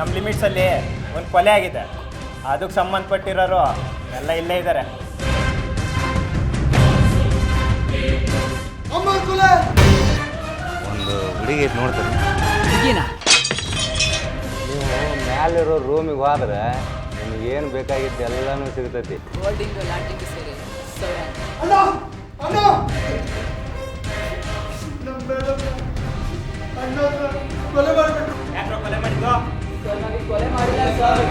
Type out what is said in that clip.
ನಮ್ಮ ಲಿಮಿಟ್ಸಲ್ಲಿ ಒಂದು ಕೊಲೆ ಆಗಿದೆ, ಅದಕ್ಕೆ ಸಂಬಂಧಪಟ್ಟಿರೋರು ಎಲ್ಲ ಇಲ್ಲೇ ಇದ್ದಾರೆ. ಒಂದು ಹುಡುಗಿ ನೋಡ್ತಾರೆ. ನೀವು ಮ್ಯಾಲಿರೋ ರೂಮಿಗೆ ಹೋದ್ರೆ ನಿಮಗೇನು ಬೇಕಾಗಿತ್ತು ಎಲ್ಲನೂ ಸಿಗ್ತೈತಿ. ಯಾಕ್ರೋ ಕೊಲೆ ಮಾಡಿದ್ದು? ಕೊಲೆ ಮಾಡಿಲ್ಲ ಸರ್.